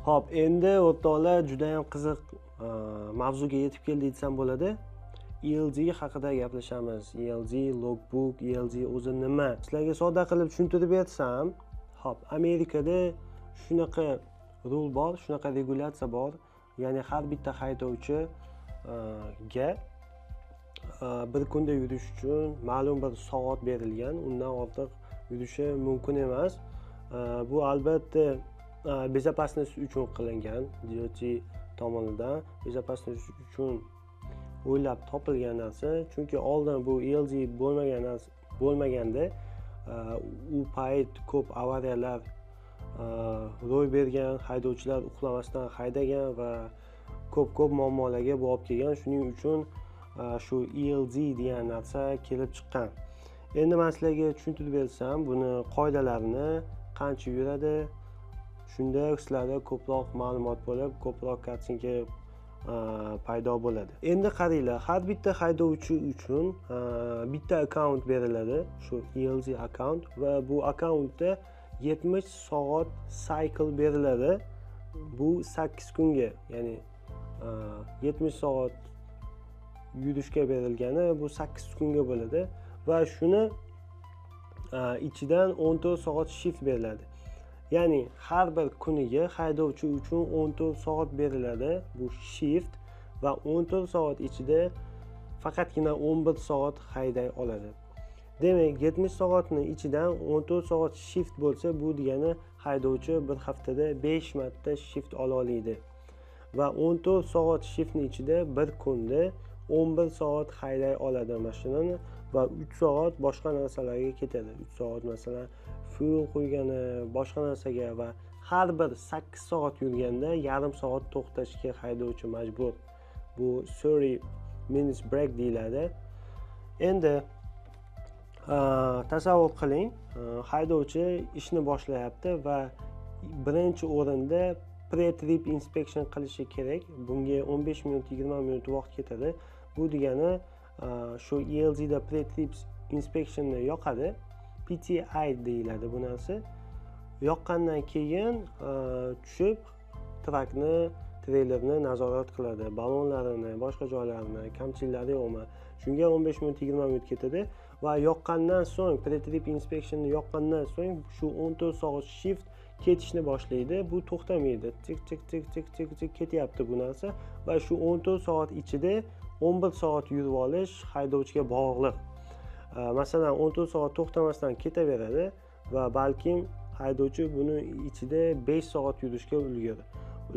Xo'p, endi o'rtoqlar juda ham qiziq mavzuga yetib keldik desam bo'ladi. ELZ haqida gaplashamiz. ELZ logbook, ELZ o'zi nima? Sizlarga sodda qilib tushuntirib bersam, xo'p, Amerikada shunaqa rul bor, shunaqa regulyatsiya bor. Ya'ni har bitta haydovchi ga bir kunda yurish uchun ma'lum bir soat berilgan, undan ortiq yurishi mumkin emas. Bu albatta безопасность uchun qilingan, DOT tomonidan безопасность uchun o'ylab topilgan narsa. Chunki oldin bu ELZ bo'lmaganda u payt ko'p avariyalar ro'y bergan, haydovchilar uxlamasdan haydagan va ko'p muammolarga olib kelgan. Shuning uchun shu ELZ degan narsa kelib chiqqan. Endi men sizlarga tushuntirib bersam, buni qoidalarini, qancha yuradi, shunda sizlarda ko'proq ma'lumot bo'lib, ko'proq kartinka paydo bo'ladi. Endi qaranglar, har bitta haydovchi uchun bitta akkaunt beriladi, shu ELZ akkaunt, va bu akkauntda 70 soat cycle beriladi. Bu 8 kunga, ya'ni 70 soat yurishga berilgani bu 8 kunga bo'ladi va shuni ichidan 14 soat shift beriladi. Ya'ni har bir kuniga haydovchi uchun 14 soat beriladi bu shift va 14 soat ichida faqatgina 11 soat hayday oladi. Demak, 70 soatning ichidan 14 soat shift bo'lsa, bu degani haydovchi bir haftada 5 marta shift ola oladi. Va 14 soat shiftning ichida bir kunda 11 soat hayday oladi mashinani va 3 soat boshqa narsalarga ketadi. 3 soat masalan fuel qo'ygani, boshqa narsaga va har bir 8 soat yurganda yarim soat to'xtashga haydovchi majbur. Bu 30 minutes break deyiladi. Endi tasavvur qiling, haydovchi ishni boshlayapti va birinchi o'rinda pre-trip inspection qilishi kerak. Bunga 15 minut, 20 minut vaqt ketadi. Bu degani shu ELZ da pre-trip inspectionni yoqadi. PTI deyiladi bu narsa. Yoqqandan keyin tushib trakni, treylerni nazorat qiladi. Ballonlarini, boshqa joylarini, kamchiliklari yo'qmi? Shunga 15 minut, 20 minut ketadi va yoqqandan so'ng, pre-trip inspectionni yoqqandan so'ng shu 14 soat shift ketishni boshlaydi. Bu to'xtamaydi. Tik ketyapti bu narsa va shu 14 soat ichida 11 soat yurib olish haydovchiga bog'liq. Masalan, 14 soat to'xtamasdan ketaveradi va balkim haydovchi buni ichida 5 soat yurishga ulguradi.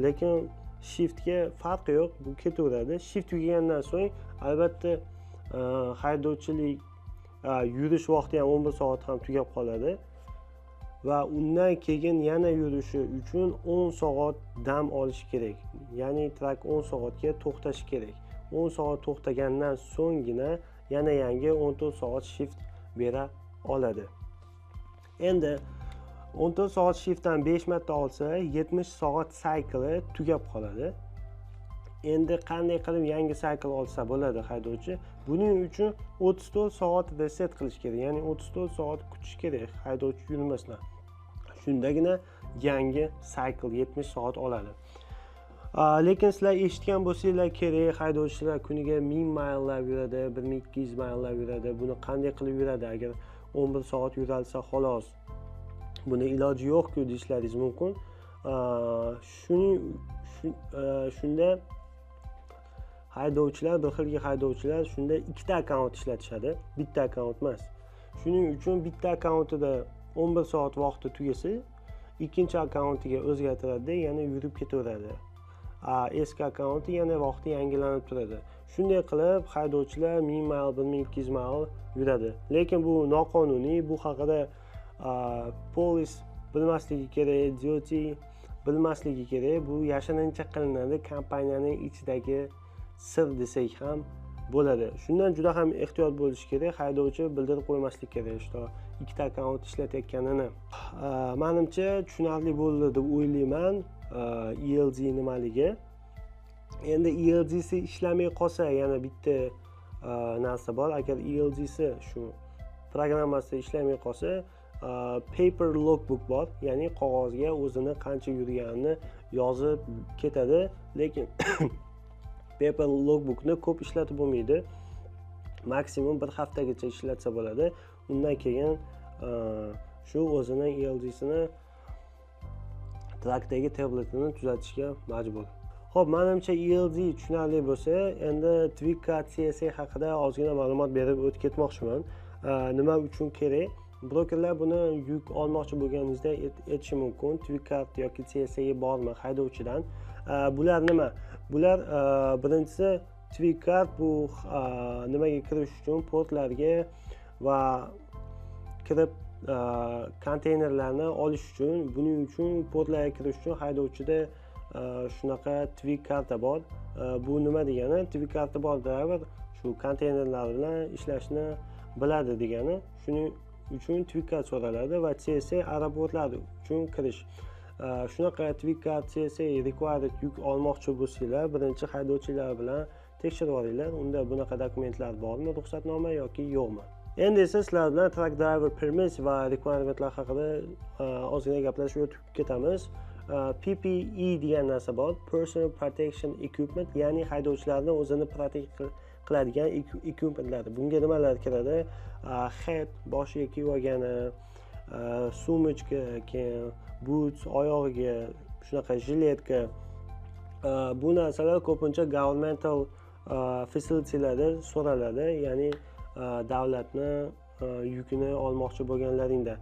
Lekin shiftga farqi yo'q, bu ketaveradi. Shift tugagandan so'ng albatta haydovchilik yurish vaqti ham 11 soat ham tugab qoladi va undan keyin yana yurishi uchun 10 soat dam olish kerak. Ya'ni trak 10 soatga to'xtashi kerak. 10 soat to'xtagandan so'nggina yana yangi 14 soat shift bera oladi. Endi 14 soat shiftdan 5 marta olsa 70 soat cycle tugab qoladi. Endi qanday qilib yangi cycle olsa bo'ladi haydovchi? Buning uchun 34 soat reset qilish kerak. Ya'ni 34 soat kutish kerak haydovchi yurmasdan. Shundagina yangi cycle 70 soat oladi. Lekin sizlar eshitgan bo'lsanglar kerak, haydovchilar kuniga 1000 mayllar yuradi, 1200 mayllar yuradi. Buni qanday qilib yuradi? Agar 11 soat yuralsa xolos, buni iloji yo'q-ku deyishlaringiz mumkin. Shunda haydovchilar, bir xilga haydovchilar shunda ikkita akkaunt ishlatishadi, bitta akkaunt emas. Shuning uchun bitta akkauntida 11 soat vaqti tugasa, ikkinchi akkauntiga o'zgartiradi, yana yurib ketaveradi. Eski akkaunti yana vaqti yangilanib turadi. Shunday qilib haydovchilar 1000 mayl, 1200 mayl yuradi. Lekin bu noqonuniy, bu haqida polis bilmasligi kerak, DOT bilmasligi kerak. Bu yashirincha qilinadi, kompaniyaning ichidagi sir desak ham bo'ladi. Shundan juda ham ehtiyot bo'lish kerak. Haydovchi bildirib qo'ymaslik kerak, что ikkita akkaunt ishlatayotganini. Menimcha tushunarli bo'ldi deb o'ylayman. ELZ nimaligi. Endi ELZsi ishlamay qolsa yana bitta narsa bor. Agar ELZsi shu programmasi ishlamay qolsa, paper logbook bor, ya'ni qog'ozga o'zini qancha yurganini yozib ketadi, lekin paper logbookni ko'p ishlatib bo'lmaydi. Maksimum bir haftagacha ishlatsa bo'ladi. Undan keyin shu o'zini ELG'sini trakdagi tabletini tuzatishga majbur. Xo'p, menimcha ELG tushunarli bo'lsa, endi TweakCard CSA haqida ozgina ma'lumot berib o'tib ketmoqchiman. Nima uchun kerak? Brokerlar buni yuk olmoqchi bo'lganingizda aytishi mumkin. TweakCard yoki CSA bormi haydovchidan. Bular nima? Bular birinchisi TweakCard bu nimaga kirish uchun portlarga va kirib konteynerlarni olish uchun, buning uchun portlarga kirish uchun haydovchida shunaqa TweakCard bor. Bu nima degani? TweakCard bor driver shu konteynerlar bilan ishlashni biladi degani. Shuning uchun TweakCard so'raladi va CSA aeroportlar uchun kirish. Shunaqa TweakCard CSA required yuk olmoqchi bo'lsanglar, birinchi haydovchilar bilan tekshirib olinglar. Unda bunaqa dokumentlar bormi, ruxsatnoma yoki yo'qmi? Endi esa sizlar bilan truck driver permit va requirementlar haqida ozgina gaplashib o'tib ketamiz. PPE degan narsa bor, personal protection equipment, ya'ni haydovchilarni o'zini protect qiladigan equipmentlar. Bunga nimalar kiradi? Hat, boshiga kiyib olgani, sumочка, boots, oyog'iga shunaqa jiletka. Bu narsalar ko'pincha governmental facilitylarda so'raladi, ya'ni davlatni yukini olmoqchi bo'lganlaringda.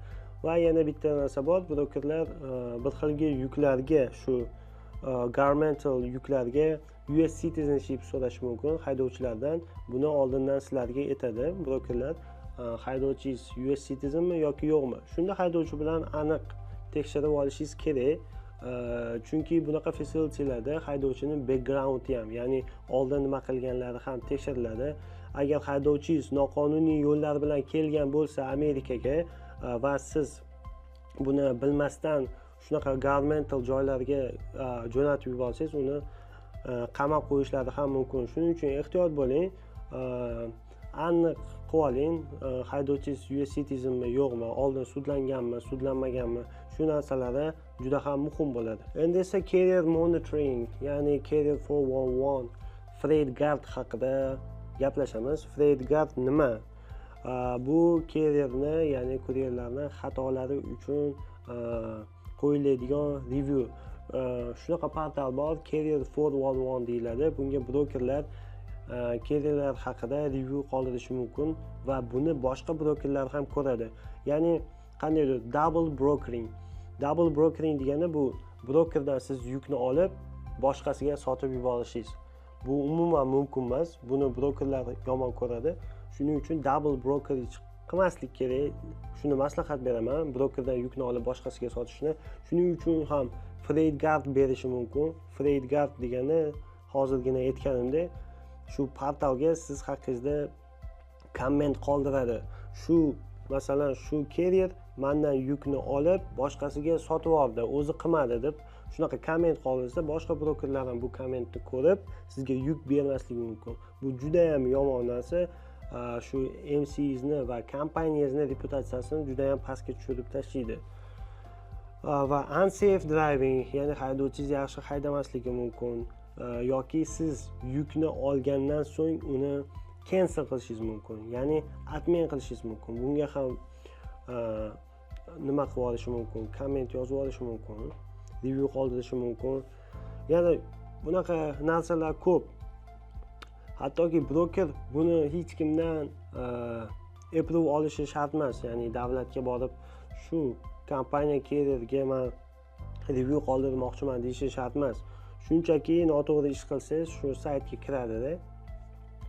Va yana bitta narsa bor, brokerlar bir xilgi yuklarga, shu governmental yuklarga US citizenship so'rash mumkin haydovchilardan. Buni oldindan sizlarga aytadi brokerlar, haydovchingiz US citizenmi yoki yo'qmi? Shunda haydovchi bilan aniq tekshirib olishingiz kerak. Chunki bunaqa facilitylarda haydovchining backgroundi ham, ya'ni oldin nima qilganlari ham tekshiriladi. Agar haydovchingiz noqonuniy yo'llar bilan kelgan bo'lsa Amerikaga va siz buni bilmasdan shunaqa governmental joylarga jo'natib yuborsangiz, uni qamab qo'yishlari ham mumkin. Shuning uchun ehtiyot bo'ling. Aniq qilib oling, haydovchingiz US citizenmi yo'qmi, oldin sudlanganmi, sudlanmaganmi, shu narsalari juda ham muhim bo'ladi. Endi esa carrier monitoring, ya'ni carrier 411 freight guard haqida gaplashamiz. Freight guard nima? Bu carrierni, ya'ni kuryerlarni xatolari uchun qo'yiladigan review. Shunaqa portal bor, carrier 411 deyiladi. Bunga brokerlar carrierlar haqida review qoldirishi mumkin va buni boshqa brokerlar ham ko'radi. Ya'ni qandaydir double brokering. Double brokering degani bu brokerdan siz yukni olib boshqasiga sotib yuborishingiz. Bu umuman mumkin emas. Buni brokerlar yomon ko'radi. Shuning uchun double brokerage qilmaslik kerak. Shuni maslahat beraman, brokerdan yukni olib boshqasiga sotishni. Shuning uchun ham freight guard berishi mumkin. Freight guard degani hozirgina aytganimdek, shu portalga siz haqingizda komment qoldiradi. Shu masalan shu carrier mendan yukni olib boshqasiga sotib oldi, o'zi qilmadi deb shunaqa komment qoldirsa, boshqa brokerlar ham bu kommentni ko'rib sizga yuk bermasligi mumkin. Bu juda ham yomon narsa. Shu MC'ingizni va kompaniyangizni reputatsiyasini juda ham pastga tushirib tashlaydi. Va unsafe driving, ya'ni haydovchingiz yaxshi haydamasligi mumkin. Yoki siz yukni olgandan so'ng uni cancel qilishingiz mumkin, ya'ni admin qilishingiz mumkin. Bunga ham nima qilib olishi mumkin? Komment yozib olishi mumkin, review qoldirishi mumkin. Ya'ni bunaqa narsalar ko'p. Hattoki broker buni hech kimdan approve olishi shart emas, ya'ni davlatga borib shu kompaniya carrierga men review qoldirmoqchiman deyishi shart emas. Shunchaki noto'g'ri ish qilsangiz shu saytga kiradi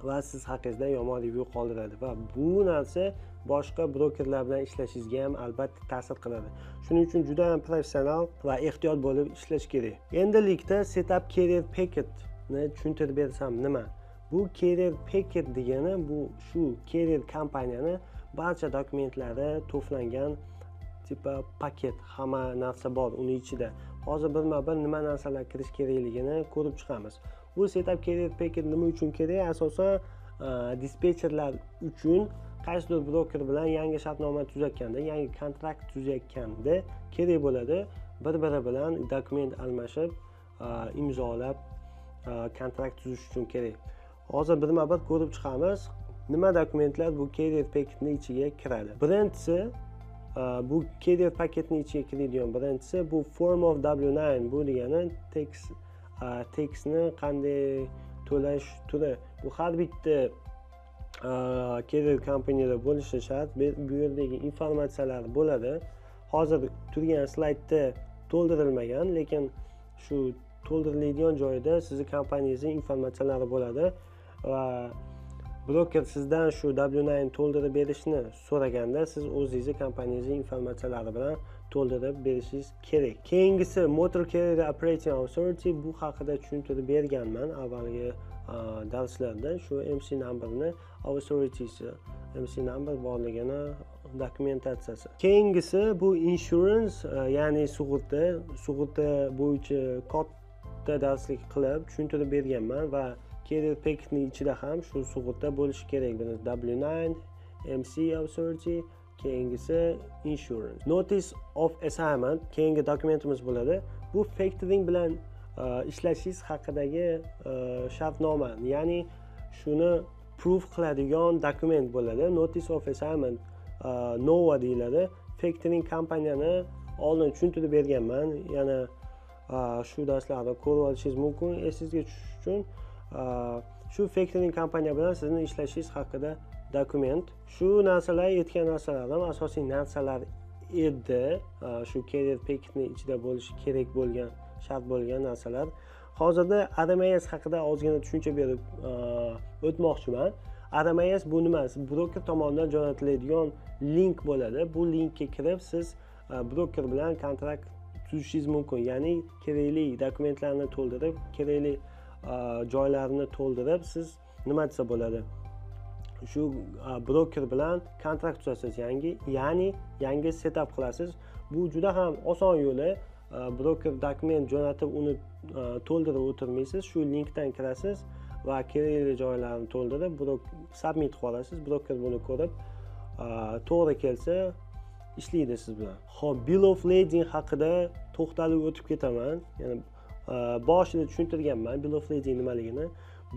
va siz haqingizda yomon review qoldiradi va bu narsa boshqa brokerlar bilan ishlashingizga ham albatta ta'sir qiladi. Shuning uchun juda ham professional va ehtiyot bo'lib ishlash kerak. Endilikda setup carrier packet ni tushuntirib bersam nima? Bu carrier packet degani bu shu carrier kompaniyani barcha dokumentlari to'plangan tipa paket, hamma narsa bor uning ichida. Hozir birma-bir nima narsalar kirish kerakligini ko'rib chiqamiz. Bu setup carrier packet nima uchun kerak? Asosan dispetcherlar uchun qaysidir broker bilan yangi shartnoma tuzayotganda, yangi kontrakt tuzayotganda kerak bo'ladi. Bir-biri bilan dokument almashib imzolab kontrakt tuzish uchun kerak. Hozir birma-bir ko'rib chiqamiz, nima dokumentlar bu carrier paketning ichiga kiradi. Birinchisi, bu carrier paketning ichiga kiradigan birinchisi bu form of W9. Bu degani taxni qanday to'lash turi. Bu har bitta carrier kompaniyada bo'lishi shart. Bu yerdagi informatsiyalar bo'ladi. Hozir turgan slaydda to'ldirilmagan, lekin shu to'ldiriladigan joyda sizning kompaniyangizning informatsiyalari bo'ladi va broker sizdan shu W9 to'ldirib berishni so'raganda siz o'zingizning kompaniyangizning informatsiyalari bilan to'ldirib berishingiz kerak. Keyingisi Motor Carrier Operating Authority. Bu haqida tushuntirib berganman avvalgi darslarda. Shu MC numberni authority'si, MC number borligini dokumentatsiyasi. Keyingisi bu insurance, ya'ni sug'urta bo'yicha katta darslik qilib tushuntirib berganman va carrier paketning ichida ham shu sug'urta bo'lishi kerak. W9, MC authority, keyingisi insurance. Notice of assignment keyingi dokumentimiz bo'ladi. Bu factoring bilan ishlashingiz haqidagi shartnoma, ya'ni shuni proof qiladigan dokument bo'ladi. Notice of assignment NOVA deyiladi. Factoring kompaniyani oldin tushuntirib berganman. Yana shu darslarda ko'rib olishingiz mumkin. Esingizga tushish uchun shu factoring kompaniya bilan sizni ishlashingiz haqida dokument. Shu narsalar aytgan narsalarim asosiy narsalar edi. Shu carrier paketning ichida bo'lishi kerak bo'lgan, shart bo'lgan narsalar. Hozirda RMS haqida ozgina tushuncha berib o'tmoqchiman. RMS bu nima? Broker tomonidan jo'natiladigan link bo'ladi. Bu linkka kirib siz broker bilan kontrakt tuzishingiz mumkin. Ya'ni kerakli dokumentlarni to'ldirib, kerakli joylarni to'ldirib siz nima desa bo'ladi? Shu broker bilan kontrakt tuzasiz, ya'ni yangi setup qilasiz. Bu juda ham oson yo'li. Broker dokument jo'natib uni to'ldirib o'tirmaysiz. Shu linkdan kirasiz va kerakli joylarni to'ldirib submit qilib olasiz. Broker buni ko'rib to'g'ri kelsa ishlaydi siz bilan. Xo'p, bill of lading haqida to'xtalib o'tib ketaman. Ya'ni boshida tushuntirganman bill of lading nimaligini.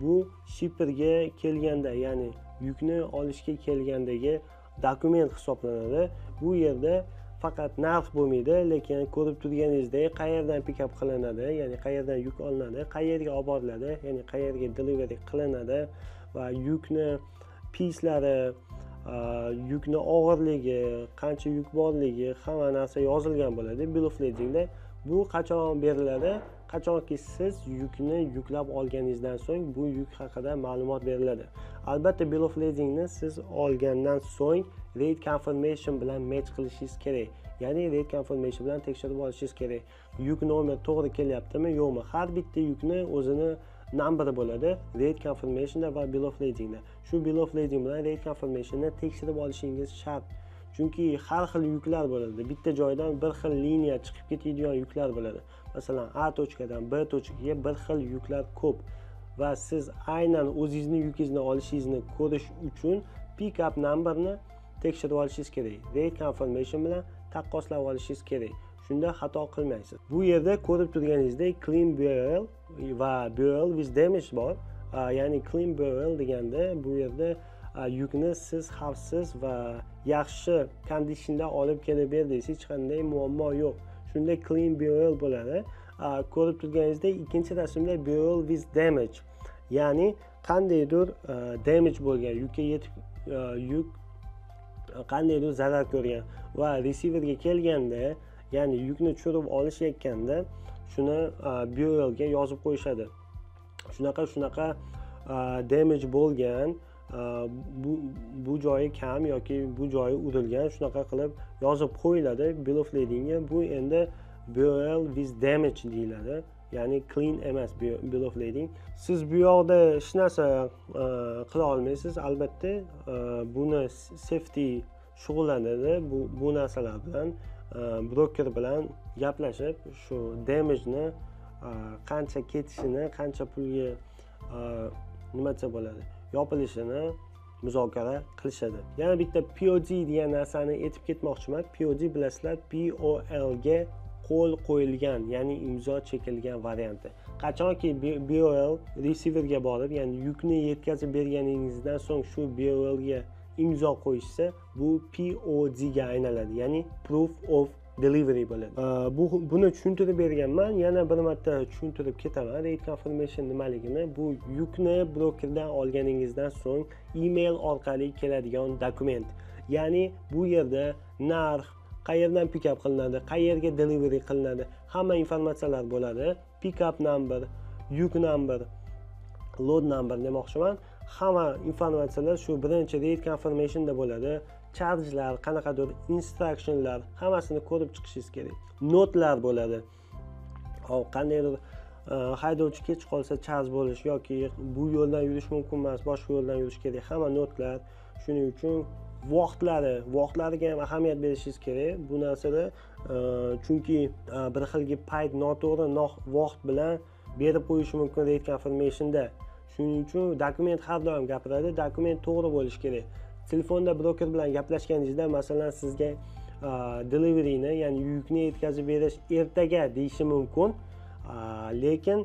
Bu shipperga kelganda, ya'ni yukni olishga kelgandagi dokument hisoblanadi. Bu yerda faqat narx bo'lmaydi, lekin ko'rib turganingizdek qayerdan pick up qilinadi, ya'ni qayerdan yuk olinadi, qayerga olib boriladi, ya'ni qayerga delivery qilinadi va yukni pieslari, yukni og'irligi, qancha yuk borligi, hamma narsa yozilgan bo'ladi bill of ladingda. Bu qachon beriladi? Qachonki siz yukni yuklab olganingizdan so'ng bu yuk haqida ma'lumot beriladi. Albatta bill of ladingni siz olgandan so'ng rate confirmation bilan match qilishingiz kerak. Ya'ni rate confirmation bilan tekshirib olishingiz kerak. Yuk nomer to'g'ri kelyaptimi, yo'qmi? Har bitta yukni o'zini nomberi bo'ladi rate confirmationda va bill of ladingda. Shu bill of lading bilan rate confirmationni tekshirib olishingiz shart. Chunki har xil yuklar bo'ladi. Bitta joydan bir xil liniya chiqib ketadigan yuklar bo'ladi. Masalan, A tochkadan B tochkaga bir xil yuklar ko'p va siz aynan o'zingizning yukingizni olishingizni ko'rish uchun pick up numberni tekshirib olishingiz kerak. Rate confirmation bilan taqqoslab olishingiz kerak. Shunda xato qilmaysiz. Bu yerda ko'rib turganingizdek clean burial va burial with damage bor. Ya'ni clean burial deganda bu yerda yukni siz xavfsiz va yaxshi kondisiyonda olib kelib berdingiz, hech qanday muammo yo'q. Shunda clean burial bo'ladi. Ko'rib turganingizdek ikkinchi rasmda burial with damage, ya'ni qandaydir damage bo'lgan, yukka yetib yuk qandaydir zarar ko'rgan va receiverga kelganda, ya'ni yukni tushirib olishayotganda shuni burialga yozib qo'yishadi. Shunaqa damage bo'lgan, bu joyi kam yoki bu joyi urilgan, shunaqa qilib yozib qo'yiladi bill of ladingga. Bu endi burial with damage deyiladi, ya'ni clean emas bill of lading. Siz bu yoqda hech narsa qila olmaysiz. Albatta buni safety shug'ullanadi. Bu narsalar bilan broker bilan gaplashib shu damage'ni qancha ketishini, qancha pulga nima desa bo'ladi, yopilishini muzokara qilishadi. Yana bitta POD degan narsani aytib ketmoqchiman. POD bilasizlar, POL ga qo'l qo'yilgan, ya'ni imzo chekilgan varianti. Qachonki BOL receiverga borib, ya'ni yukni yetkazib berganingizdan so'ng shu BOL ga imzo qo'yishsa, bu POD ga aylanadi, ya'ni proof of delivery bo'ladi. Buni tushuntirib berganman, yana bir marta tushuntirib ketaman. Rate confirmation nimaligini. Bu yukni brokerdan olganingizdan so'ng email orqali keladigan dokument. Ya'ni bu yerda narx, qayerdan pick up qilinadi, qayerga delivery qilinadi, hamma informatsiyalar bo'ladi. Pick up number, yuk number, load number demoqchiman. Hamma informatsiyalar shu birinchi rate confirmationda bo'ladi. Chargelar, qanaqadir instructionlar, hammasini ko'rib chiqishingiz kerak. Notlar bo'ladi. Hop, qandaydir haydovchi kech qolsa charge bo'lish yoki bu yo'ldan yurish mumkin emas, boshqa yo'ldan yurish kerak. Hamma notlar. Shuning uchun vaqtlariga ham ahamiyat berishingiz kerak bu narsada, chunki bir xilgi payt noto'g'ri vaqt bilan berib qo'yishi mumkin rate confirmationda. Shuning uchun dokument har doim gapiradi, dokument to'g'ri bo'lishi kerak. Telefonda broker bilan gaplashganingizda, masalan, sizga deliveryni, ya'ni yukni yetkazib berish ertaga deyishi mumkin, lekin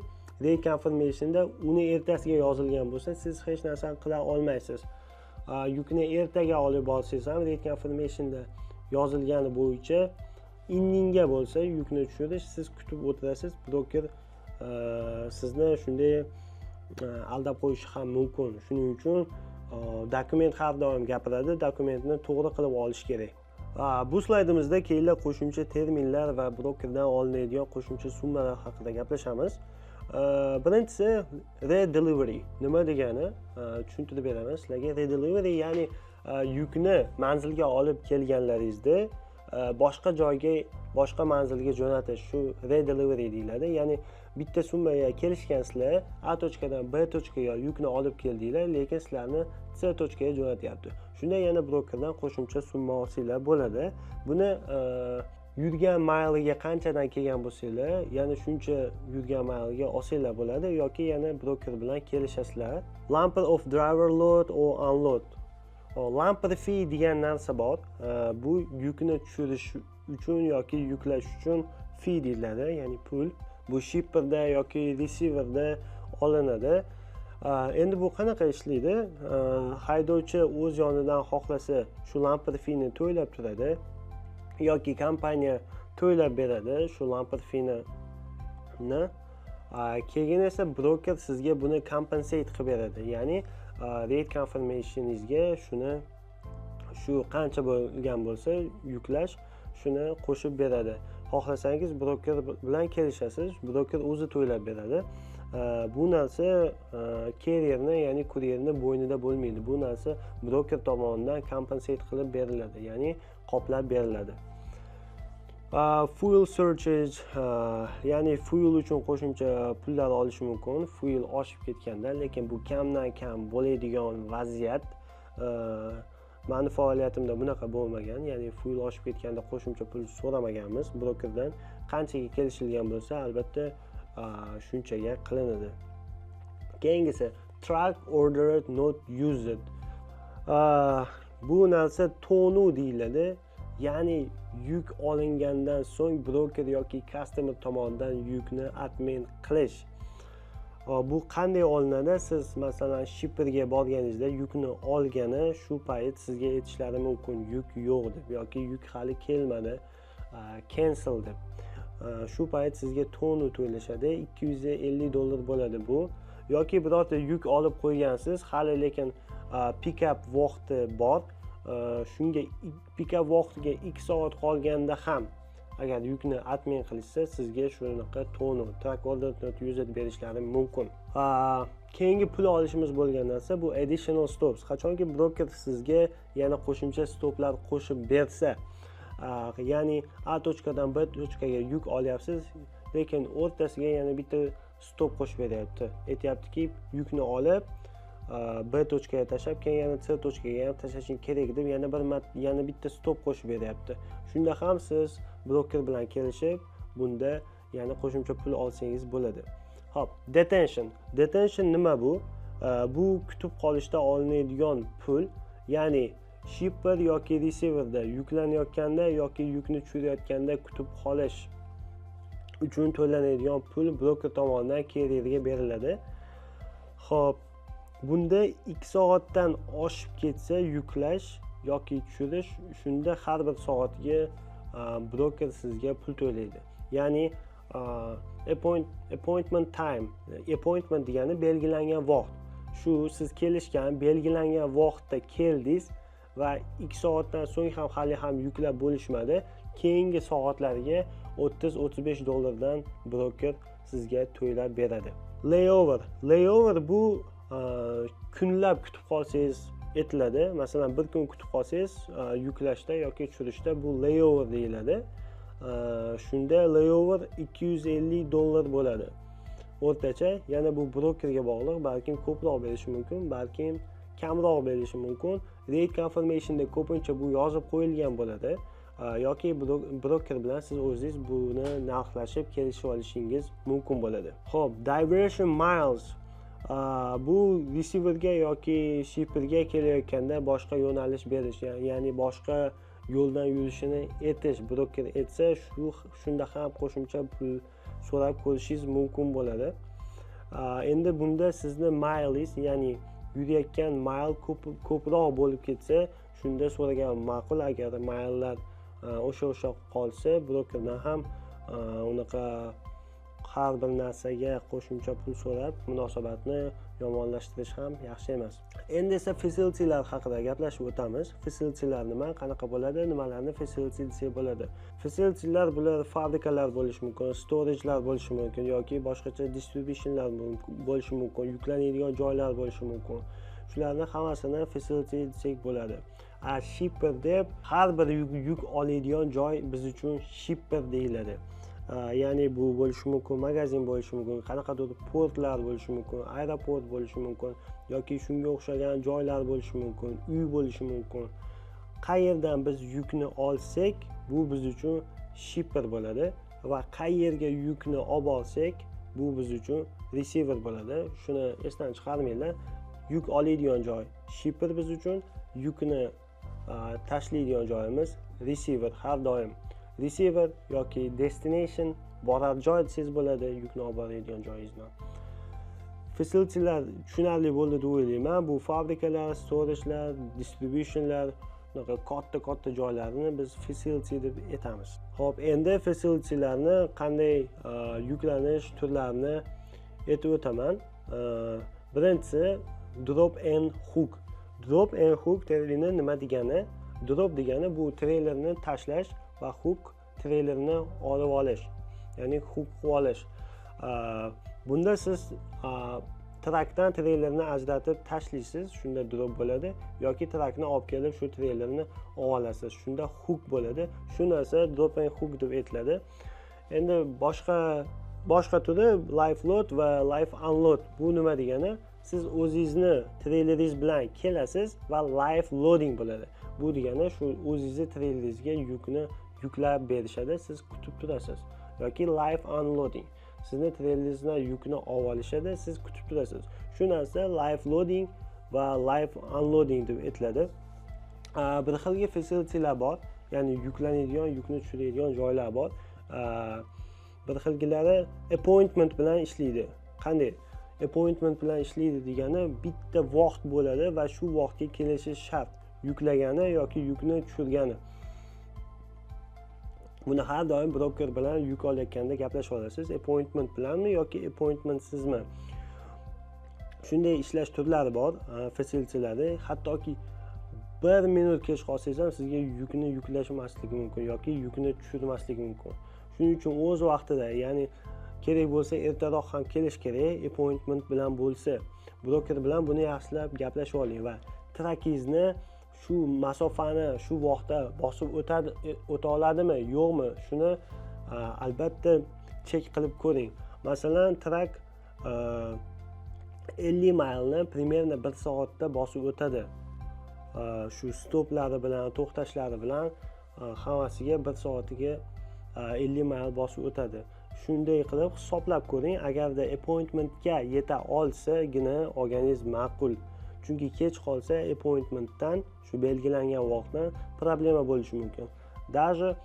rate confirmationda uni ertasiga yozilgan bo'lsa, siz hech narsani qila olmaysiz. Yukni ertaga olib borsangiz ham rate confirmationda yozilgani bo'yicha inningga bo'lsa yukni tushirish, siz kutib o'tirasiz, broker sizni shunday aldab qo'yishi ham mumkin. Shuning uchun dokument har doim gapiradi, dokumentni to'g'ri qilib olish kerak. Bu slaydimizda keyingi qo'shimcha terminlar va brokerdan olinadigan qo'shimcha summalar haqida gaplashamiz. Birinchisi redelivery. Nima degani? Tushuntirib beraman sizlarga. Redelivery ya'ni yukni manzilga olib kelganlaringizda boshqa joyga, boshqa manzilga jo'natish, shu redelivery deyiladi. Ya'ni bitta summaga kelishgansizlar, A tochkadan B tochkaga yukni olib keldinglar, lekin sizlarni C tochkaga jo'natyapti. Shunda yana brokerdan qo'shimcha summa olsanglar bo'ladi. Buni yurgan mayliga qanchadan kelgan bo'lsanglar, ya'ni shuncha yurgan mayliga olsanglar bo'ladi yoki yana broker bilan kelishasizlar. Lumper of driver load or unload. Lumper fee degan narsa bor. Bu yukni tushirish uchun yoki yuklash uchun fee deyiladi, ya'ni pul. Bu shipperda yoki receiverda olinadi. Endi bu qanaqa ishlaydi? Haydovchi o'z yonidan xohlasa shu lumper feeni to'lab turadi yoki kompaniya to'lab beradi shu lumper feeni. Keyin esa broker sizga buni compensate qilib beradi. Ya'ni rate confirmationingizga shu qancha bo'lgan bo'lsa yuklash, shuni qo'shib beradi. Xohlasangiz broker bilan kelishasiz, broker o'zi to'lab beradi. Bu narsa carrierni, ya'ni kuryerni bo'ynida bo'lmaydi. Bu narsa broker tomonidan compensate qilib beriladi, ya'ni qoplab beriladi. Fuel surcharge, ya'ni fuel uchun qo'shimcha pullar olish mumkin, fuel oshib ketganda, lekin bu kamdan kam bo'ladigan vaziyat. Meni faoliyatimda bunaqa bo'lmagan, ya'ni fuel oshib ketganda qo'shimcha pul so'ramaganmiz brokerdan. Qanchaga kelishilgan bo'lsa, albatta shunchaga qilinadi. Keyingisi truck ordered not used. Bu narsa tonu deyiladi. Ya'ni yuk olingandan so'ng broker yoki customer tomonidan yukni admin qilish. Bu qanday olinadi? Siz masalan shipperga borganingizda yukni olgani shu payt sizga aytishlari mumkin, yuk yo'q deb yoki yuk hali kelmadi, cancel deb. Shu payt sizga tonu to'lashadi, $250 bo'ladi bu. Yoki birorta yuk olib qo'ygansiz, hali lekin pick up vaqti bor. Shunga pick up vaqtiga 2 soat qolganda ham agar yukni admin qilishsa, sizga shunaqa tonu truck ordered not used berishlari mumkin. Keyingi pul olishimiz bo'lgan narsa bu additional stops. Qachonki broker sizga yana qo'shimcha stoplar qo'shib bersa, ya'ni A tochkadan B tochkaga yuk olyapsiz, lekin o'rtasiga yana bitta stop qo'shib beryapti. Aytayaptiki, yukni olib B tochkaga tashlab, keyin yana C tochkaga ham tashlashing kerak deb yana bitta stop qo'shib beryapti. Shunda ham siz broker bilan kelishib, bunda yana qo'shimcha pul olsangiz bo'ladi. Hop, detention. Detention nima bu? Bu kutib qolishda olinadigan pul, ya'ni shipper yoki receiverda yuklanayotganda yoki yukni tushirayotganda kutib qolish uchun to'lanadigan pul broker tomonidan keriyerga beriladi. Xo'p, bunda 2 soatdan oshib ketsa yuklash yoki tushirish, shunda har bir soatga broker sizga pul to'laydi. Ya'ni appointment time, appointment degani belgilangan vaqt. Shu siz kelishgan belgilangan vaqtda keldingiz va 2 soatdan so'ng ham yuklab bo'lishmadi. Keyingi soatlarga 30-35 dollardan broker sizga to'lab beradi. Layover bu kunlab kutib qolsangiz etiladi. Masalan, bir kun kutib qolsangiz yuklashda yoki tushirishda bu layover deyiladi. Shunda layover 250 dollar bo'ladi. O'rtacha, yana bu brokerga bog'liq, balkim ko'proq berishi mumkin, balkim kamroq berishi mumkin. Rate confirmationda ko'pincha bu yozib qo'yilgan bo'ladi. Yoki broker bilan siz o'zingiz buni narxlashib kelishib olishingiz mumkin bo'ladi. Xo'p, diversion miles bu receiverga yoki shipperga kelayotganda boshqa yo'nalish berish, ya'ni boshqa yo'ldan yurishini aytish, broker aytsa shunda ham qo'shimcha pul so'rab ko'rishingiz mumkin bo'ladi. Endi bunda sizni miles, ya'ni yurayotgan mile ko'proq bo'lib ketsa, shunda so'ragan ma'qul. Agar milelar o'sha qolsa, brokerdan ham unaqa har bir narsaga qo'shimcha pul so'rab munosabatni yomonlashtirish ham yaxshi emas. Endi esa facilitylar haqida gaplashib o'tamiz. Facilitylar nima, qanaqa bo'ladi, nimalarni facility desak bo'ladi. Facilitylar bular fabrikalar bo'lishi mumkin, storagelar bo'lishi mumkin yoki boshqacha distributionlar bo'lishi mumkin, yuklanadigan joylar bo'lishi mumkin. Shularning hammasini facility desak bo'ladi. Shipper deb har bir yuk oladigan joy biz uchun shipper deyiladi. Ya'ni bu bo'lishi mumkin, magazin bo'lishi mumkin, qanaqadir portlar bo'lishi mumkin, aeroport bo'lishi mumkin yoki shunga o'xshagan joylar bo'lishi mumkin, uy bo'lishi mumkin. Qayerdan biz yukni olsak, bu biz uchun shipper bo'ladi va qayerga yukni olib olsak, bu biz uchun receiver bo'ladi. Shuni esdan chiqarmanglar. Yuk oladigan joy shipper biz uchun, yukni tashlaydigan joyimiz receiver har doim. Receiver yoki destination, borar joy desangiz bo'ladi, yukni olib boradigan joyingizdan. Facilitylar tushunarli bo'ldi deb o'ylayman. Bu fabrikalar, storagelar, distributionlar, katta joylarni biz facility deb aytamiz. Xo'p, endi facilitylarni qanday yuklanish turlarini aytib o'taman. Birinchisi drop and hook. Drop and hook termini nima degani? Drop degani bu treylerni tashlash va hook treylerni olib olish, ya'ni hook olish. Bunda siz trakdan treylerni ajratib tashlaysiz, shunda drop bo'ladi, yoki trakni olib kelib shu treylerni olasiz, shunda hook bo'ladi. Shu narsa drop and hook deb aytiladi. Endi boshqa turi live load va live unload. Bu nima degani? Siz o'zingizni treyleringiz bilan kelasiz va live loading bo'ladi. Bu degani shu o'zingizni treyleringizga yukni yuklab berishadi, siz kutib turasiz. Yoki live unloading. Sizni treyleringizdan yukni olib olishadi, siz kutib turasiz. Shu narsa live loading va live unloading deb aytiladi. Bir xilga facilitylar bor, ya'ni yuklanadigan, yukni tushiradigan joylar bor. Bir xilgilari appointment bilan ishlaydi. Qanday? Appointment bilan ishlaydi degani bitta vaqt bo'ladi va shu vaqtga kelishi shart. Yuklagani yoki yukni tushirgani. Buni har doim broker bilan yuk olayotganda gaplashib olasiz. Appointment bilanmi yoki appointmentsizmi? Shunday ishlash turlari bor, facilitylarda. Hattoki 1 minut kech qolsangiz ham sizga yukni yuklashmasligi mumkin yoki yukni tushirmasligi mumkin. Shuning uchun o'z vaqtida, ya'ni kerak bo'lsa ertaroq ham kelish kerak, appointment bilan bo'lsa. Broker bilan buni yaxshilab gaplashib oling va trakingizni shu masofani shu vaqtda bosib o'ta oladimi, yo'qmi? Shuni albatta chek qilib ko'ring. Masalan, trak 50 maylni примерно 1 soatda bosib o'tadi. Shu stoplari bilan, to'xtashlari bilan hammasiga 1 soatiga 50 mayl bosib o'tadi. Shunday qilib hisoblab ko'ring. Agarda appointmentga yeta olsagina olganingiz ma'qul. Chunki kech qolsa appointmentdan, shu belgilangan vaqtdan problema bo'lishi mumkin. Даже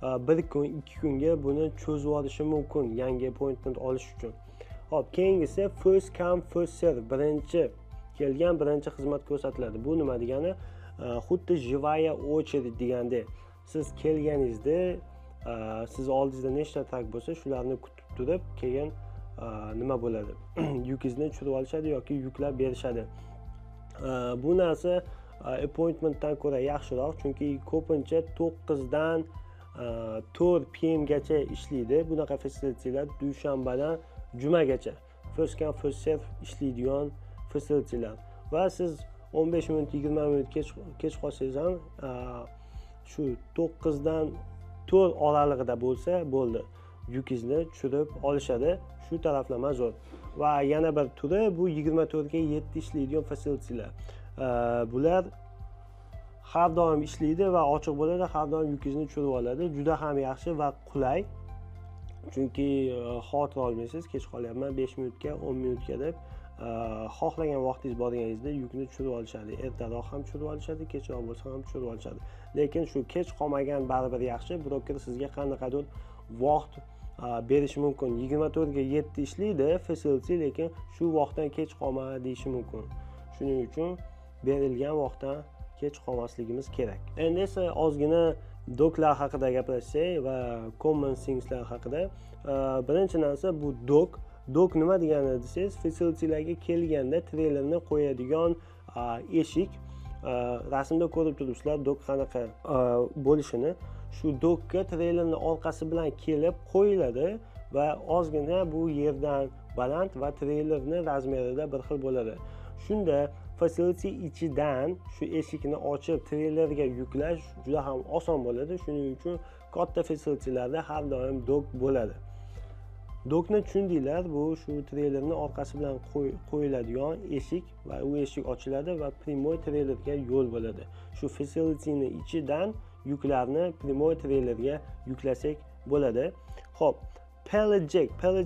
1 kun 2 kunga buni cho'zib yuborishi mumkin yangi appointment olish uchun. Hop, keyingisi first come first serve, birinchi kelgan birinchi xizmat ko'rsatiladi. Bu nima degani? Xuddi живая очередь degandek. Siz kelganingizda siz oldingizda nechta trak bo'lsa, shularni kutib turib, keyin nima bo'ladi? Yukingizni tushirib olishadi yoki yuklab berishadi. Bu narsa appointmentdan ko'ra yaxshiroq, chunki ko'pincha 9 dan 4 PM gacha ishlaydi. Bunaqa facilitylar dushanbadan jumagacha first come first serve ishlaydigan facilitylar. Va siz 15 minut 20 minut kech qolsangiz ham shu 9 dan 4 oralig'ida bo'lsa bo'ldi. Yukingizni tushirib olishadi. Shu taraflama zo'r. Va yana bir turi bu 24 ga 7 ishlaydigan facilitylar. Bular har doim ishlaydi va ochiq bo'ladi, har doim yukingizni tushirib oladi. Juda ham yaxshi va qulay. Chunki xavotir olmaysiz, kech qolyapman 5 minutga, 10 minutga deb xohlagan vaqtingiz borganingizda yukni tushirib olishadi. Ertaroq ham tushirib olishadi, kechroq bo'lsa ham tushirib olishadi. Lekin shu kech qolmagan baribir yaxshi. Broker sizga qanaqadir vaqt berishi mumkin. 24 ga 7 ishlaydi facility, lekin shu vaqtdan kech qolma deyishi mumkin. Shuning uchun berilgan vaqtdan kech qolmasligimiz kerak. Endi esa ozgina doklar haqida gaplashsak va common thingslar haqida. Birinchi narsa bu dok. Dok nima degani desangiz, facilitylarga kelganda treylerni qo'yadigan eshik. Rasmda ko'rib turibsizlar dok qanaqa bo'lishini. Shu dokka treylerni orqasi bilan kelib qo'yiladi va ozgina bu yerdan baland va treylerni razmerida bir xil bo'ladi. Shunda facility ichidan shu eshikni ochib treylerga yuklash juda ham oson bo'ladi. Shuning uchun katta facilitylarda har doim dok bo'ladi. Dokni tushundinglar, bu shu treylerni orqasi bilan qo'yiladigan eshik va u eshik ochiladi va primoy treylerga yo'l bo'ladi. Shu facilityni ichidan yuklarni primoy treylerga yuklasak bo'ladi. Xo'p, pallet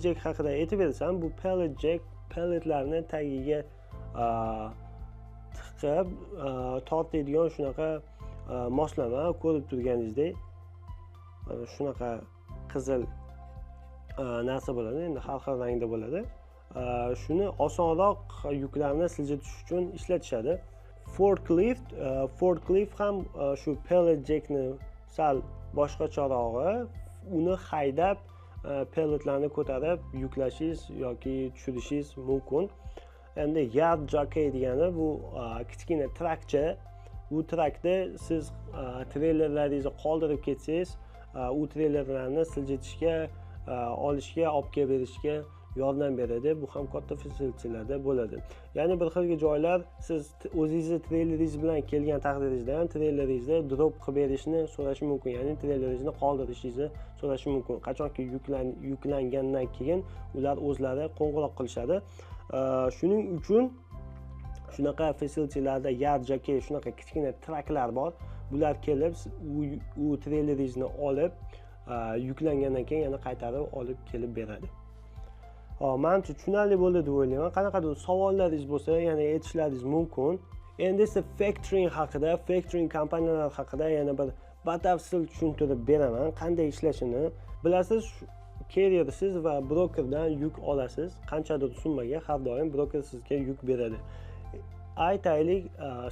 jack haqida aytib bersam, bu pallet jack palletlarni tagiga tiqib tortadigan shunaqa moslama ko'rib turganingizdek, mana shunaqa qizil narsa bo'ladi, endi har xil rangda bo'ladi. Shuni osonroq yuklarni siljitish uchun ishlatishadi. Forklift ham shu pallet jackni sal boshqacharog'i, uni haydab palletlarni ko'tarib yuklashingiz yoki tushirishingiz mumkin. Endi yard jockey degani bu kichkina trakcha. Bu trakda siz treylerlaringizni qoldirib ketsangiz, u treylerlarni siljitishga, olishga, olib kelib berishga yordam beradi. Bu ham katta facilitylarda bo'ladi. Ya'ni bir xilga joylar siz o'zingizni treyleringiz bilan kelgan taqdiringizda ham treyleringizni drop qilib berishni so'rashi mumkin. Ya'ni treyleringizni qoldirishingizni so'rashi mumkin. Qachonki yuklangandan keyin ular o'zlari qo'ng'iroq qilishadi. Shuning uchun shunaqa facilitylarda yard jockey, shunaqa kichkina traklar bor. Bular kelib u treyleringizni olib yuklangandan keyin yana qaytarib olib kelib beradi. Menimcha tushunarli bo'ldi deb o'ylayman. Qanaqadir savollaringiz bo'lsa, yana aytishlaringiz mumkin. Endi esa factoring kompaniyalar haqida yana bir batafsil tushuntirib beraman, qanday ishlashini. Bilasiz, carriersiz va brokerdan yuk olasiz. Qanchadir summaga har doim broker sizga yuk beradi. Aytaylik,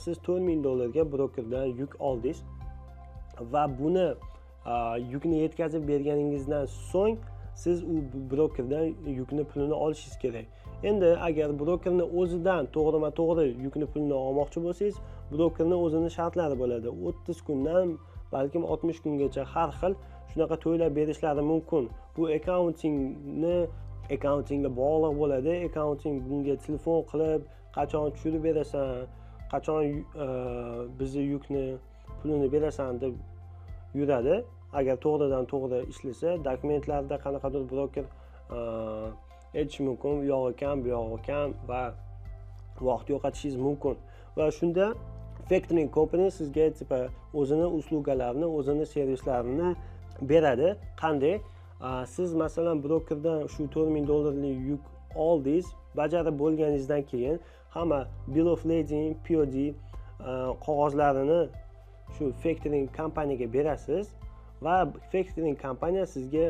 siz $4000 brokerdan yuk oldingiz va buni yukni yetkazib berganingizdan so'ng siz u brokerdan yukni pulini olishingiz kerak. Endi agar brokerni o'zidan to'g'rima-to'g'ri yukni pulini olmoqchi bo'lsangiz, brokerni o'zining shartlari bo'ladi. 30 kundan balkim 60 kungacha har xil shunaqa to'ylab berishlari mumkin. Bu accountingga bog'liq bo'ladi. Accounting bunga telefon qilib, qachon tushirib berasan, qachon bizni yukni pulini berasan deb yuradi. Agar to'g'ridan to'g'ri ishlasa, dokumentlarda qanaqadir broker aytishi mumkin, bu yog'i kam, bu yog'i kam va vaqt yo'qotishingiz mumkin. Va shunda factoring company sizga o'zini uslugalarini, o'zini servislarini beradi. Qanday? Siz masalan brokerdan shu $4000 yuk oldingiz, bajarib bo'lganingizdan keyin hamma bill of lading, POD qog'ozlarini shu factoring kompaniyaga berasiz. va factoring kompaniya sizga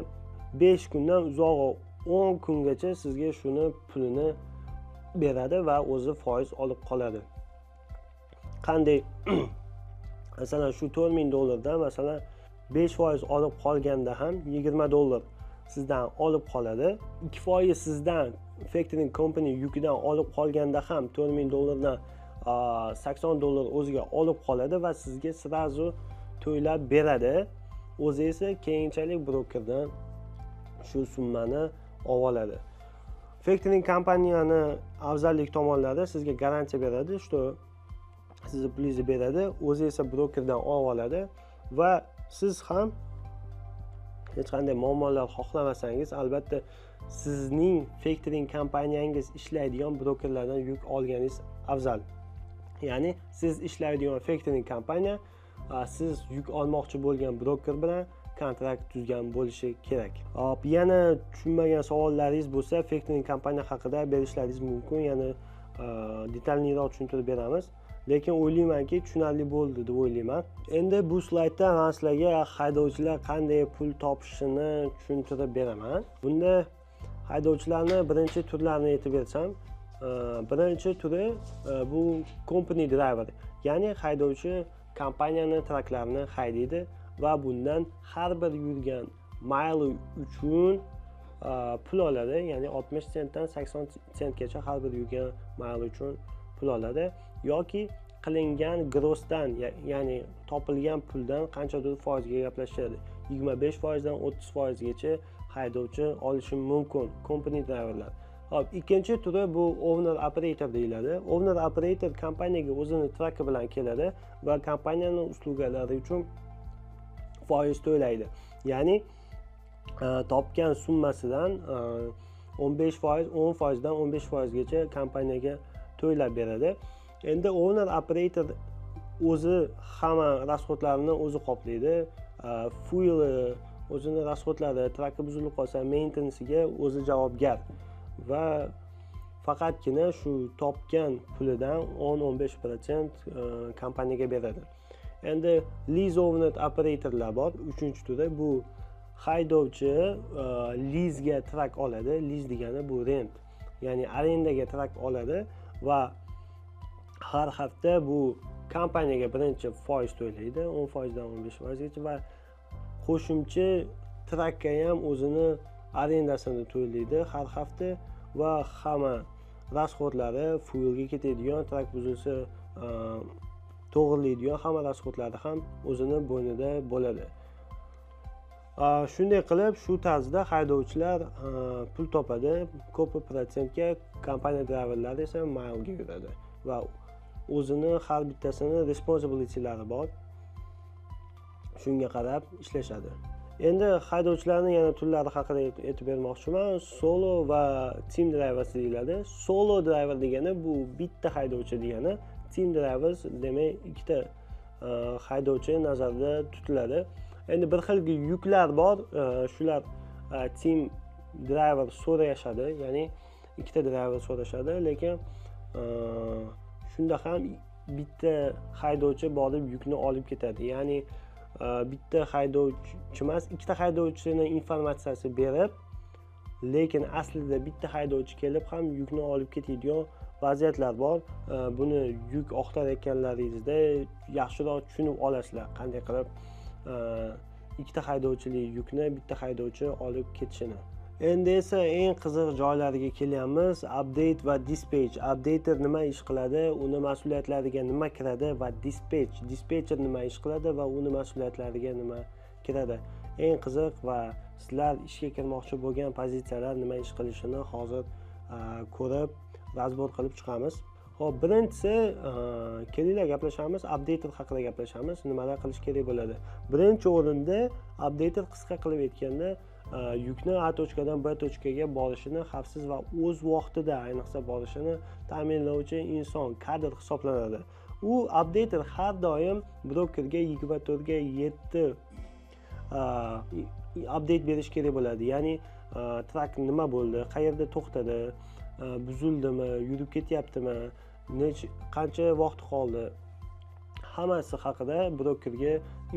5 kundan uzog'i 10 kungacha sizga shuni pulini beradi va o'zi foiz olib qoladi. Qanday? Masalan, shu $4000 masalan 5% olib qolganda ham $20 sizdan olib qoladi. 2% sizdan factoring company yukidan olib qolganda ham $4000 dan $80 o'ziga olib qoladi va sizga srazu to'lab beradi. O'zi esa keyinchalik brokerdan shu summani oladi. Factoring kompaniyani afzallik tomonlari sizga garantiya beradi, что sizni pulingizni beradi, o'zi esa brokerdan oladi va siz ham hech qanday muammolar xohlamasangiz, albatta sizning factoring kompaniyangiz ishlaydigan brokerlardan yuk olganingiz afzal. Ya'ni siz ishlaydigan factoring kompaniya siz yuk olmoqchi bo'lgan broker bilan kontrakt tuzgan bo'lishi kerak. Yana tushunmagan savollaringiz bo'lsa, factoring kompaniya haqida berishlaringiz mumkin. Yana detalliroq tushuntirib beramiz. Lekin o'ylaymanki, tushunarli bo'ldi deb o'ylayman. Endi bu slaydda men sizlarga haydovchilar qanday pul topishini tushuntirib beraman. Bunda haydovchilarni birinchi turlarini aytib bersam, birinchi turi bu company driver, ya'ni haydovchi kompaniyani traklarini haydaydi va bundan har bir yurgan mayli uchun pul oladi, ya'ni 60 sentdan 80 sentgacha har bir yurgan mayli uchun pul oladi yoki qilingan grossdan, ya'ni topilgan puldan qanchadir foizga gaplashadi. 25% dan 30% gacha haydovchi olishi mumkin company driverlar. Hop, ikkinchi turi bu owner operator deyiladi. Owner operator kompaniyaga o'zini traki bilan keladi va kompaniyaning uslugalari uchun foiz to'laydi. Ya'ni topgan summasidan 15%, 10% dan 15% gacha kompaniyaga to'lab beradi. Endi owner operator o'zi hamma rasxodlarni o'zi qoplaydi. Fuel o'zini rasxodlari, traki buzilib qolsa maintenansiga o'zi javobgar va faqatgina shu topgan pulidan 10-15% kompaniyaga beradi. Endi lease owner operatorlar bor. 3-turi bu haydovchi leasega trak oladi. Lease degani bu rent, ya'ni arendaga trak oladi va har hafta bu kompaniyaga birinchi foiz to'laydi, 10% dan 15% gacha va qo'shimcha trakka ham o'zini arendasini to'laydi har hafta va hamma rasxodlari, fuelga ketadigan, trak buzilsa to'g'rilaydigan hamma rasxodlari ham o'zini bo'ynida bo'ladi. Shunday qilib, shu tarzda haydovchilar pul topadi, ko'p protsentga, kompaniya driverlari esa maylga yuradi va o'zini har bittasini responsibilitylari bor. Shunga qarab ishlashadi. Endi haydovchilarning yana turlari haqida aytib bermoqchiman. Solo va team drivers deyiladi. Solo driver degani bu bitta haydovchi degani. Team drivers demak ikkita haydovchi nazarda tutiladi. Endi bir xil yuklar bor, shular team driver so'rashadi, ya'ni ikkita driver so'rashadi, lekin shunda ham bitta haydovchi borib yukni olib ketadi. Ya'ni bitta haydovchi emas, ikkita haydovchini informatsiyasi berib, lekin aslida bitta haydovchi kelib ham yukni olib ketadigan vaziyatlar bor. Buni yuk oqtarayotganlaringizda yaxshiroq tushunib olasizlar, qanday qilib ikkita haydovchilik yukni bitta haydovchi olib ketishini. Endi esa eng qiziq joylariga kelyapmiz. Update va dispatch. Updater nima ish qiladi, uni mas'uliyatlariga nima kiradi va dispatcher nima ish qiladi va uni mas'uliyatlariga nima kiradi. Eng qiziq va sizlar ishga kirmoqchi bo'lgan pozitsiyalar nima ish qilishini hozir ko'rib, razbor qilib chiqamiz. Xo'p, birinchisi kelinglar gaplashamiz, updater haqida gaplashamiz, nimalar qilish kerak bo'ladi. Birinchi o'rinda updater qisqa qilib aytganda yukni A tochkadan B tochkaga borishini xavfsiz va o'z vaqtida, ayniqsa borishini ta'minlovchi inson, kadr hisoblanadi. U updater har doim brokerga 24 ga 7 update berish kerak bo'ladi. Ya'ni trak nima bo'ldi, qayerda to'xtadi, buzildimi, yurib ketyaptimi, qancha vaqt qoldi, hammasi haqida brokerga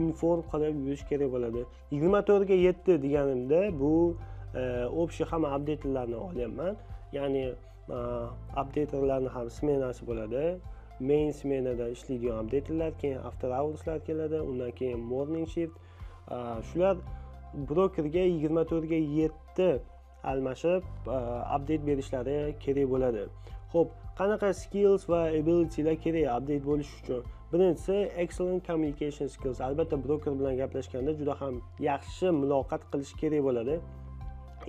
inform qilib yurish kerak bo'ladi. 24 ga 7 deganimda bu общий hamma updatelarni olyapman. Ya'ni updatelarni ham smenasi bo'ladi. Main smenada ishlaydigan updatelar, keyin after hourslar keladi, undan keyin morning shift. Shular brokerga 24 ga 7 almashib update berishlari kerak bo'ladi. Xo'p, qanaqa skills va ability'lar kerak update bo'lish uchun? Birinchisi excellent communication skills. Albatta broker bilan gaplashganda juda ham yaxshi muloqot qilish kerak bo'ladi.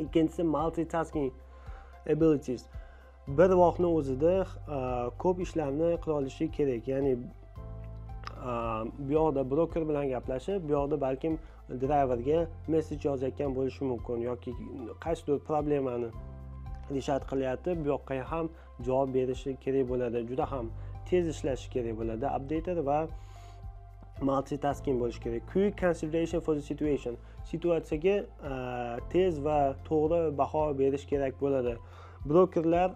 Ikkinchisi multitasking abilities. Bir vaqtning o'zida ko'p ishlarni qila olishi kerak. Ya'ni bu yoqda broker bilan gaplashib, bu yoqda balkim driverga message yozayotgan bo'lishi mumkin yoki qaysidir problemani rishat qilyapti, bu yoqqa ham javob berishi kerak bo'ladi. Juda ham tez ishlashi kerak bo'ladi. Updater va multitasking bo'lishi kerak. Quick consideration for the situation. Situatsiyaga tez va to'g'ri baho berish kerak bo'ladi. Brokerlar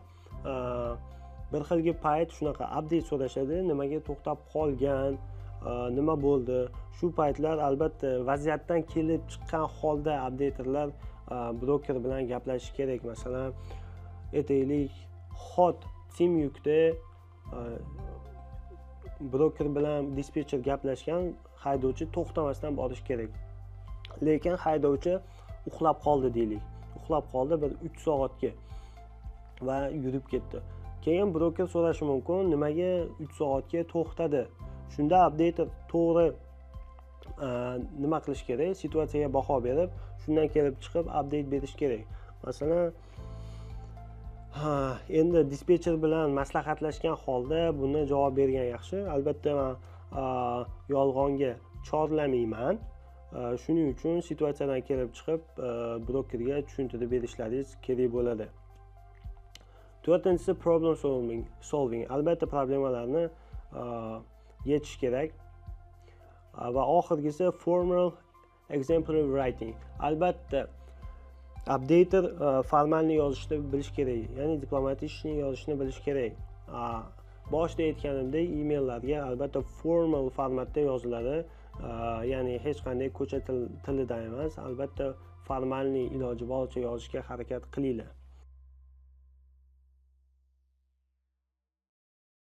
bir xilgi payt shunaqa update so'rashadi, nimaga to'xtab qolgan, nima bo'ldi. Shu paytlar albatta vaziyatdan kelib chiqqan holda updaterlar broker bilan gaplashish kerak. Masalan, aytaylik, hot team yukda broker bilan dispetcher gaplashgan, haydovchi to'xtamasdan borish kerak. Lekin haydovchi uxlab qoldi deylik. Uxlab qoldi bir 3 soatga va yurib ketdi. Keyin broker so'rashi mumkin, nimaga 3 soatga to'xtadi? Shunda updater to'g'ri nima qilish kerak? Situatsiyaga baho berib, shundan kelib chiqib update berish kerak. Masalan, endi dispetcher bilan maslahatlashgan holda buni javob bergan yaxshi. Albatta men yolg'onga chorlamayman. Shuning uchun situatsiyadan kelib chiqib brokerga tushuntirib berishlaringiz kerak bo'ladi. To'rtinchisi problem solving. Albatta problemalarni yechish kerak. Va oxirgisi formal exemplary writing. Albatta updater formalni yozishni bilish kerak. Ya'ni diplomatik yozishni bilish kerak. Boshida aytganimdek, emaillarga albatta formal formatda yoziladi. Ya'ni hech qanday ko'cha tilida emas, albatta formalni iloji boricha yozishga harakat qilinglar.